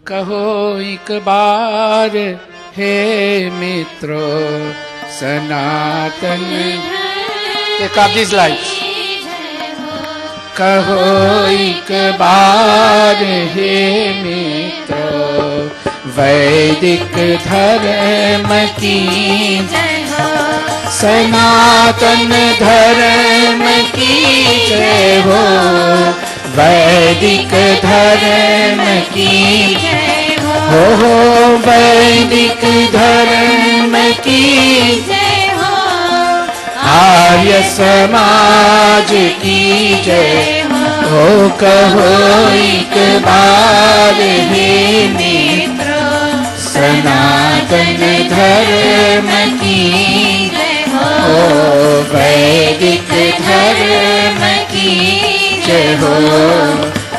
कहो एक बार हे मित्रों सनातन take up these lights कहो एक बार हे मित्रों वैदिक धर्म की जय हो सनातन धर्म की जय हो वैदिक धर्म की जय हो वैदिक धर्म की जय हो आर्य समाज की जय हो कहो एक बार हे मित्रों सनातन धर्म की जय हो वैदिक धर्म की जय हो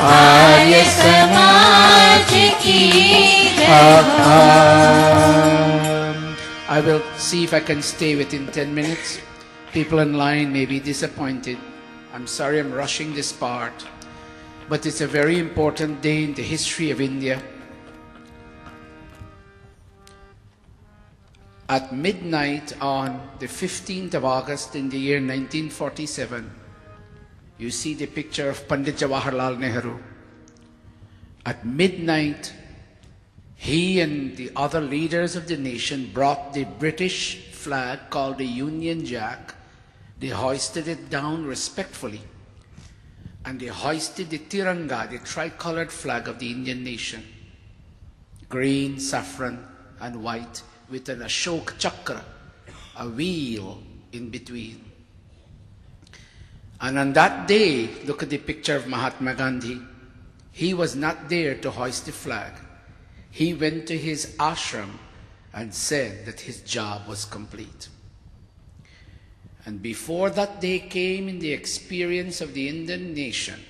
आर्य समाज की जय हो I will see if I can stay within 10 minutes. People in line may be disappointed. I'm sorry I'm rushing this part, but it's a very important day in the history of India. At midnight on the 15th of August in the year 1947, you see the picture of Pandit Jawaharlal Nehru. At midnight, he and the other leaders of the nation brought the British flag called the Union Jack. They hoisted it down respectfully. And they hoisted the Tiranga, the tricolored flag of the Indian nation. Green, saffron, and white, with an Ashok Chakra, a wheel in between. And on that day, look at the picture of Mahatma Gandhi. He was not there to hoist the flag. He went to his ashram and said that his job was complete. And before that day came in the experience of the Indian nation,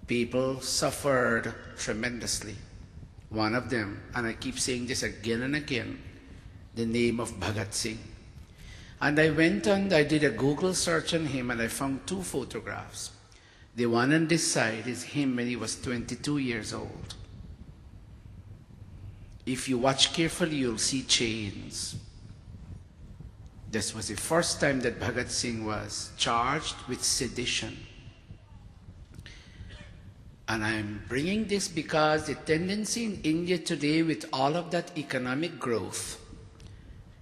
people suffered tremendously. One of them, and I keep saying this again and again, the name of Bhagat Singh. And I went and I did a Google search on him and I found two photographs. The one on this side is him when he was 22 years old. If you watch carefully, you'll see chains. This was the first time that Bhagat Singh was charged with sedition. And I'm bringing this because the tendency in India today with all of that economic growth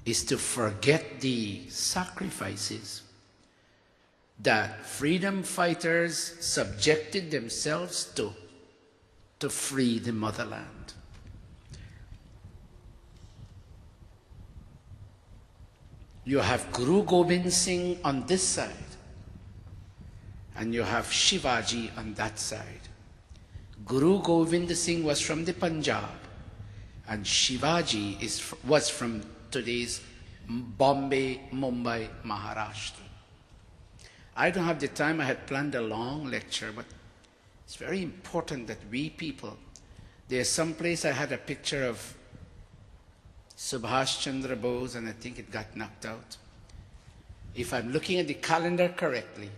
is to forget the sacrifices that freedom fighters subjected themselves to free the motherland. You have Guru Gobind Singh on this side, and you have Shivaji on that side. Guru Gobind Singh was from the Punjab, and Shivaji was from today's Bombay, Mumbai, Maharashtra. I don't have the time. I had planned a long lecture, but it's very important that we people, there's some place I had a picture of Subhash Chandra Bose, and I think it got knocked out. If I'm looking at the calendar correctly,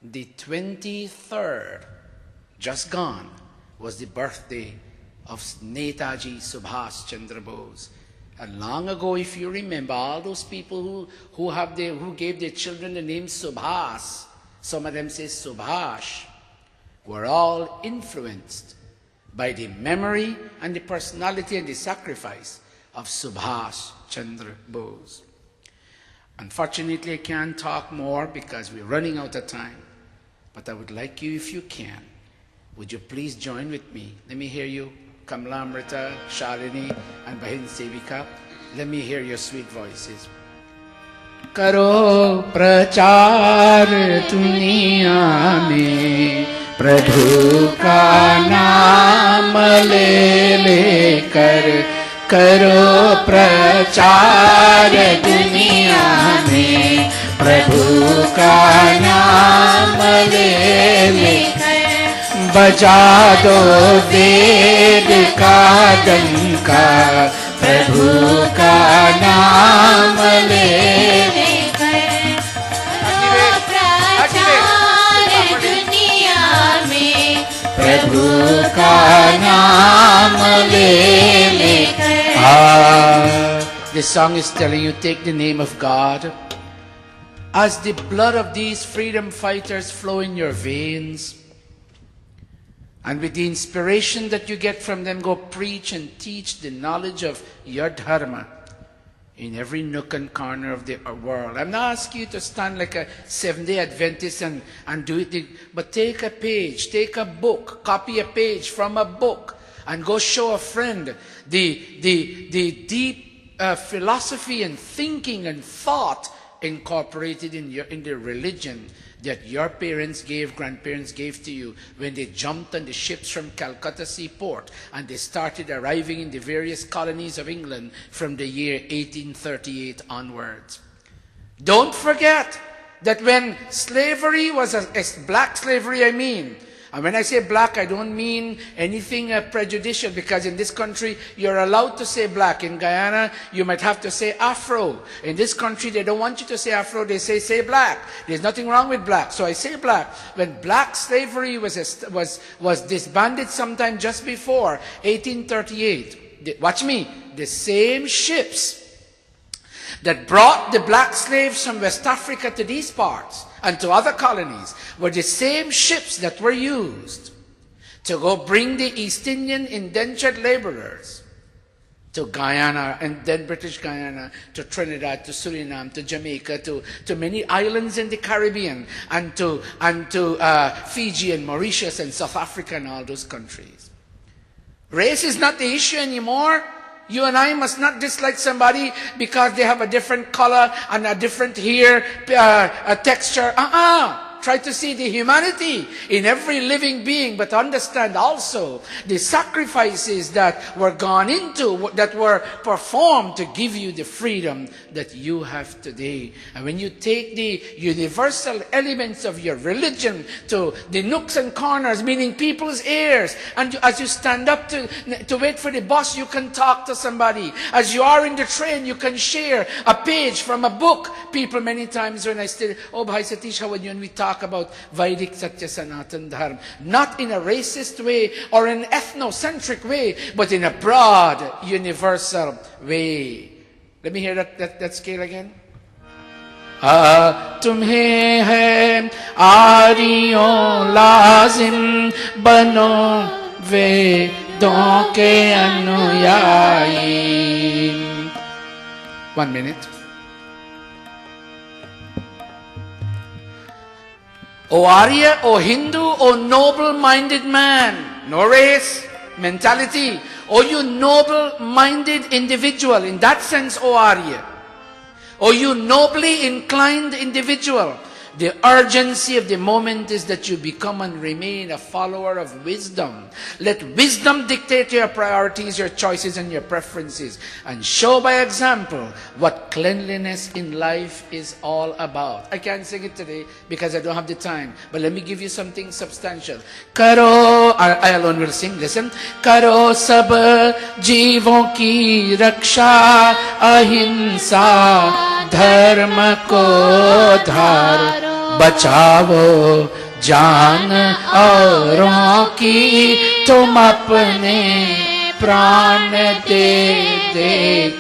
the 23rd, just gone, was the birthday of Netaji Subhash Chandra Bose. And long ago, if you remember, all those people who gave their children the name Subhas, some of them say Subhash, were all influenced by the memory and the personality and the sacrifice of Subhash Chandra Bose. Unfortunately, I can't talk more because we're running out of time. But I would like you, if you can, would you please join with me? Let me hear you, Kamla Amrita, Shalini, and Bahin Sevika. Let me hear your sweet voices. Karo prachar duniya mein प्रभु का नाम ले लेकर करो प्रचार दुनिया में प्रभु का नाम ले लेकर बजा दो वेद का डंका प्रभु का नाम ले प्रभु का नाम ले लेकर. This song is telling you, take the name of God. As the blood of these freedom fighters flow in your veins, and with the inspiration that you get from them, go preach and teach the knowledge of your dharma in every nook and corner of the world. I'm not asking you to stand like a Seventh-day Adventist and do it, but take a page, take a book, copy a page from a book, and go show a friend the deep philosophy and thinking and thought incorporated in the religion that your parents gave, grandparents gave to you when they jumped on the ships from Calcutta seaport and they started arriving in the various colonies of England from the year 1838 onwards. Don't forget that when slavery was black slavery, I mean, and when I say black, I don't mean anything prejudicial, because in this country, you're allowed to say black. In Guyana, you might have to say Afro. In this country, they don't want you to say Afro, they say black. There's nothing wrong with black, so I say black. When black slavery was disbanded sometime just before 1838, watch me, the same ships that brought the black slaves from West Africa to these parts and to other colonies were the same ships that were used to go bring the East Indian indentured laborers to Guyana, and then British Guyana, to Trinidad, to Suriname, to Jamaica, to many islands in the Caribbean, and to Fiji and Mauritius and South Africa and all those countries. Race is not the issue anymore. You and I must not dislike somebody because they have a different color and a different hair texture. Try to see the humanity in every living being, but understand also the sacrifices that were gone into, that were performed to give you the freedom that you have today. And when you take the universal elements of your religion to the nooks and corners, meaning people's ears, and as you stand up to wait for the bus, you can talk to somebody. As you are in the train, you can share a page from a book. People many times when I say, oh, Bhai Satish, how are you? And we talk about Vedic Satya Sanatan Dharma, not in a racist way or an ethnocentric way, but in a broad, universal way. Let me hear that scale again. तुम्हें है Oreo लाजिम बनो वेदों के अनुयायी. 1 minute. O Arya, O Hindu, O noble-minded man, no race, mentality, O you noble-minded individual, in that sense, O Arya, O you nobly inclined individual, the urgency of the moment is that you become and remain a follower of wisdom. Let wisdom dictate your priorities, your choices, and your preferences, and show by example what cleanliness in life is all about. I can't sing it today because I don't have the time, but let me give you something substantial. Karo, I alone will sing, listen. Karo sab jeevon ki raksha, ahimsa dharma ko dhar. बचाओ जान औरों की तुम अपने प्राण दे.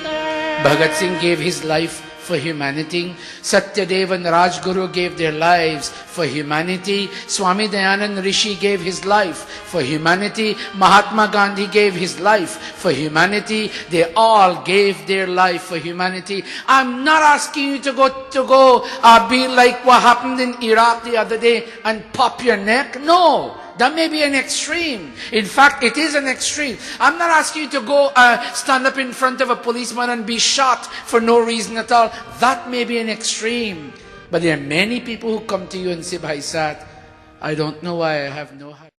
Bhagat Singh gave his life for humanity. Satyadev and Rajguru gave their lives for humanity. Swami Dayananda Rishi gave his life for humanity. Mahatma Gandhi gave his life for humanity. They all gave their life for humanity. I'm not asking you to go be like what happened in Iraq the other day and pop your neck. No. That may be an extreme. In fact, it is an extreme. I'm not asking you to go stand up in front of a policeman and be shot for no reason at all. That may be an extreme. But there are many people who come to you and say, Bhai Sat, I don't know why I have no heart.